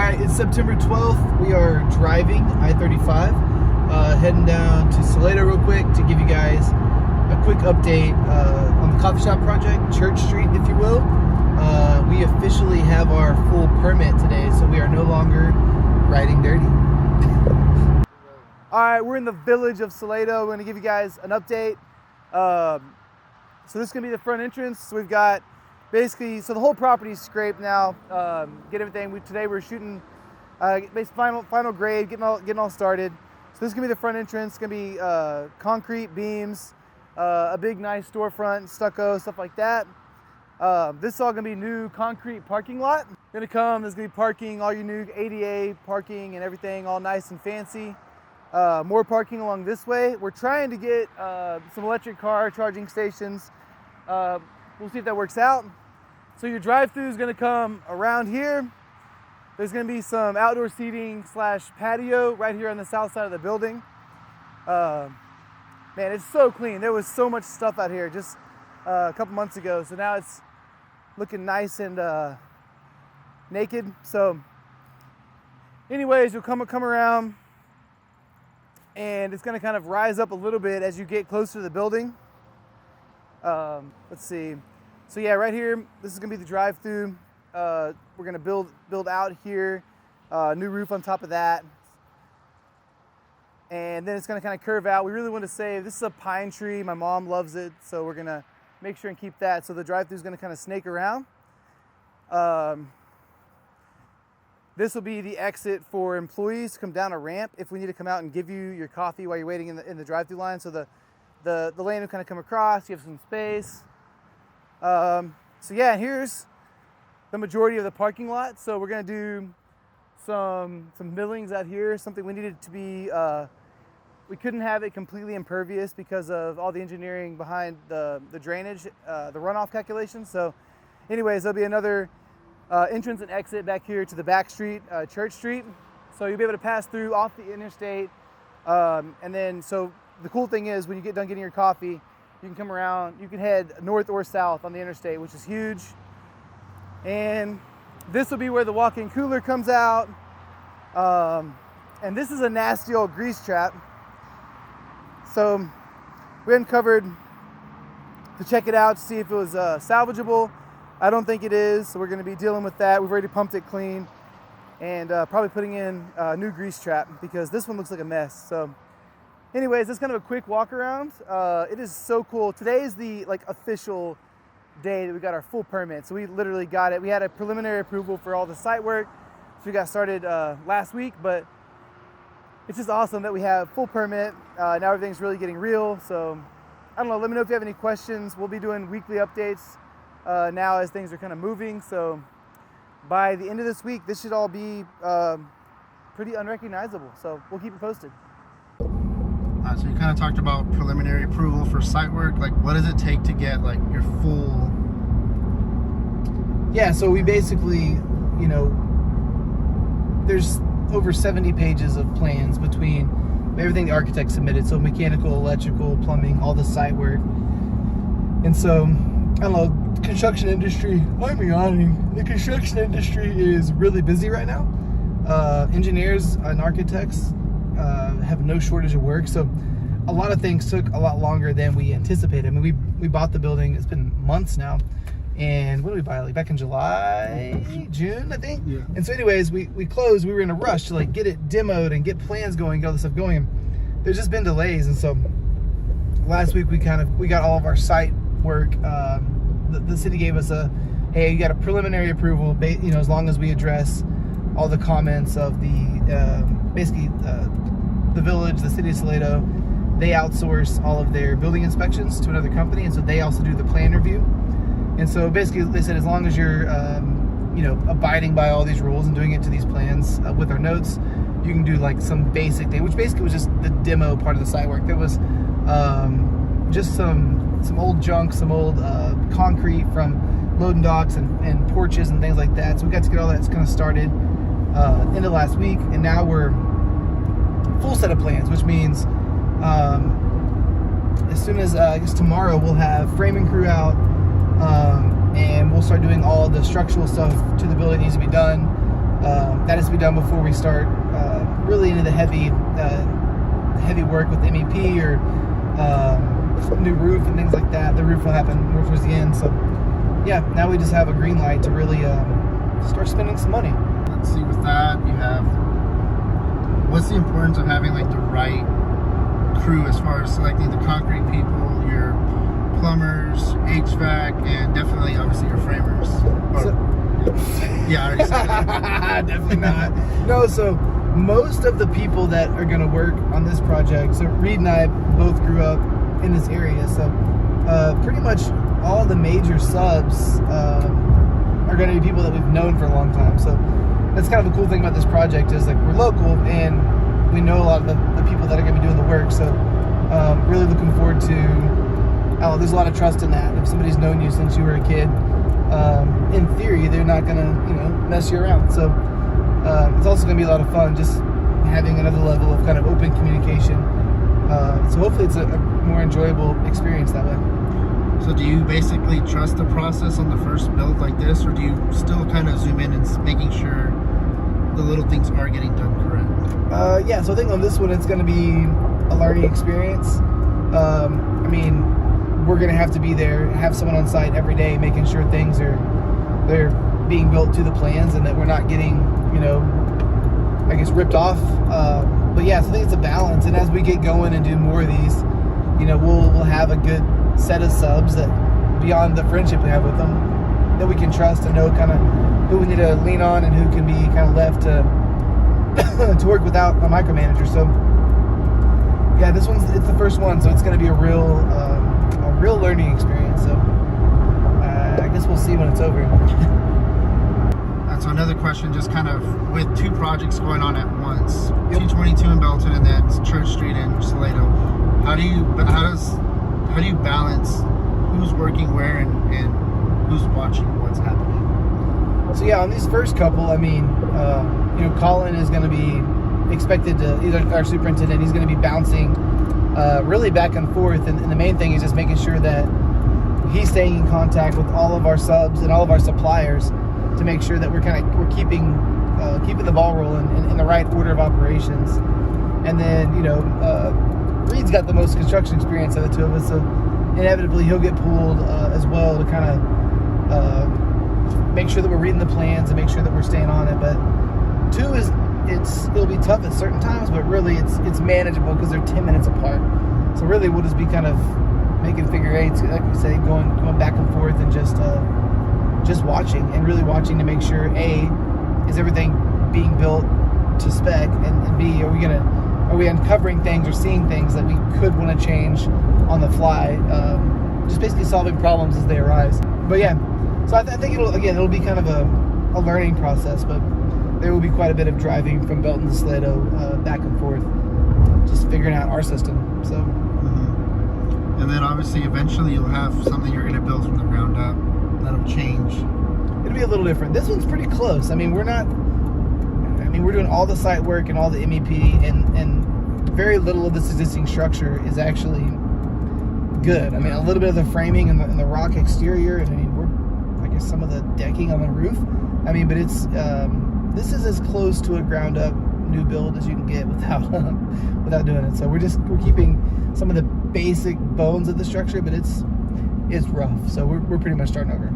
right, it's September 12th. We are driving I-35, heading down to Salado real quick to give you guys a quick update on the coffee shop project, Church Street, if you will. We officially have our full permit today, so we are no longer riding dirty. All right, we're in the village of Salado. We're going to give you guys an update. So this is going to be the front entrance. So we've got basically, so the whole property is scraped now. Get everything. Today we're shooting final grade, getting all started. So this is going to be the front entrance. It's going to be concrete beams, a big nice storefront, stucco, stuff like that. This is all going to be new concrete parking lot. Going to come, there's going to be parking, all your new ADA parking and everything, all nice and fancy. More parking along this way. We're trying to get some electric car charging stations. We'll see if that works out. So your drive-through is going to come around here. There's going to be some outdoor seating / patio right here on the south side of the building. Man, it's so clean. There was so much stuff out here just a couple months ago. So now it's looking nice and naked. So anyways, you'll come around and it's going to kind of rise up a little bit as you get closer to the building. Let's see. So yeah, right here, this is going to be the drive-through. We're going to build out here, new roof on top of that. And then it's going to kind of curve out. We really want to save, this is a pine tree. My mom loves it, so we're going to make sure and keep that. So the drive-through is going to kind of snake around. This will be the exit for employees to come down a ramp if we need to come out and give you your coffee while you're waiting in the drive-through line. So the lane will kind of come across, you have some space. So yeah, here's the majority of the parking lot. So we're gonna do some millings out here, something we needed to be, we couldn't have it completely impervious because of all the engineering behind the drainage, the runoff calculations. So anyways, there'll be another entrance and exit back here to the back street, Church Street. So you'll be able to pass through off the interstate. And then, so the cool thing is when you get done getting your coffee, you can come around, you can head north or south on the interstate, which is huge. And this will be where the walk-in cooler comes out. And this is a nasty old grease trap. So we uncovered to check it out to see if it was salvageable. I don't think it is, so we're going to be dealing with that. We've already pumped it clean and probably putting in a new grease trap because this one looks like a mess. So anyways, that's kind of a quick walk around. It is so cool. Today is the official day that we got our full permit. So we literally got it. We had a preliminary approval for all the site work. So we got started last week, but it's just awesome that we have full permit. Now everything's really getting real. So I don't know, let me know if you have any questions. We'll be doing weekly updates now as things are kind of moving. So by the end of this week, this should all be pretty unrecognizable. So we'll keep it posted. So you kind of talked about preliminary approval for site work. Like, what does it take to get your full? Yeah, so we basically, there's over 70 pages of plans between everything the architect submitted. So mechanical, electrical, plumbing, all the site work. And so, I don't know, construction industry, I'm yawning. The construction industry is really busy right now. Engineers and architects have no shortage of work, so a lot of things took a lot longer than we anticipated. I mean, we bought the building, it's been months now, and when did we buy it? Back in July, June, I think? Yeah. And so anyways, we closed, we were in a rush to get it demoed and get plans going, get all this stuff going. There's just been delays, and so last week we got all of our site work. The city gave us hey, you got a preliminary approval, as long as we address all the comments of basically the village, the city of Salado. They outsource all of their building inspections to another company, and so they also do the plan review. And so basically they said as long as you're abiding by all these rules and doing it to these plans with our notes, you can do some basic thing, which basically was just the demo part of the site work. There was just some old junk, some old concrete from loading docks and porches and things like that. So we got to get all that kind of started end of last week, and now we're full set of plans, which means as soon as I guess tomorrow we'll have framing crew out, and we'll start doing all the structural stuff to the building that needs to be done. That has to be done before we start really into the heavy work with MEP or new roof and things like that. The roof will happen more towards the end. So yeah, now we just have a green light to really start spending some money. Let's see, with that, you have, what's the importance of having like the right crew as far as selecting the concrete people, your plumbers, HVAC, and definitely obviously your framers? Yeah, I already said that. Definitely not. No, so most of the people that are going to work on this project, so Reed and I both grew up in this area, so pretty much all the major subs are going to be people that we've known for a long time. So that's kind of a cool thing about this project is like we're local and we know a lot of the people that are going to be doing the work. So really looking forward to, there's a lot of trust in that. If somebody's known you since you were a kid, in theory, they're not going to, mess you around. So it's also going to be a lot of fun just having another level of kind of open communication. So hopefully it's a more enjoyable experience that way. So do you basically trust the process on the first build like this, or do you still kind of zoom in and making sure the little things are getting done correct? Yeah, so I think on this one it's going to be a learning experience. We're going to have to be there, have someone on site every day making sure things they're being built to the plans and that we're not getting, ripped off. But yeah, so I think it's a balance. And as we get going and do more of these, we'll have a good set of subs that beyond the friendship we have with them that we can trust and know kind of who we need to lean on and who can be kind of left to work without a micromanager. So yeah, it's the first one, so it's going to be a real learning experience. So I guess we'll see when it's over. So another question, just kind of with two projects going on at once, 222 in Belton and then Church Street in Salado, how do you balance who's working where and who's watching what's happening? So yeah, on these first couple, Colin is going to be expected to, he's our superintendent, he's going to be bouncing really back and forth, and the main thing is just making sure that he's staying in contact with all of our subs and all of our suppliers to make sure that we're keeping the ball rolling in the right order of operations. And then Reed's got the most construction experience of the two of us, so inevitably he'll get pulled as well to kind of make sure that we're reading the plans and make sure that we're staying on it. But two it'll be tough at certain times, but really it's manageable because they're 10 minutes apart. So really we'll just be kind of making figure eights, like we say, going back and forth and just watching and really watching to make sure A, is everything being built to spec, and B, are we uncovering things or seeing things that we could want to change on the fly, just basically solving problems as they arise. But yeah, so I think it'll be kind of a learning process, but there will be quite a bit of driving from Belton to Salado back and forth, just figuring out our system. So and then obviously eventually you'll have something you're going to build from the ground up that'll change. It'll be a little different. This one's pretty close. We're doing all the site work and all the MEP, and very little of this existing structure is actually good. A little bit of the framing and the rock exterior, and some of the decking on the roof. But it's this is as close to a ground up new build as you can get without doing it. So we're keeping some of the basic bones of the structure, but it's rough. So we're pretty much starting over.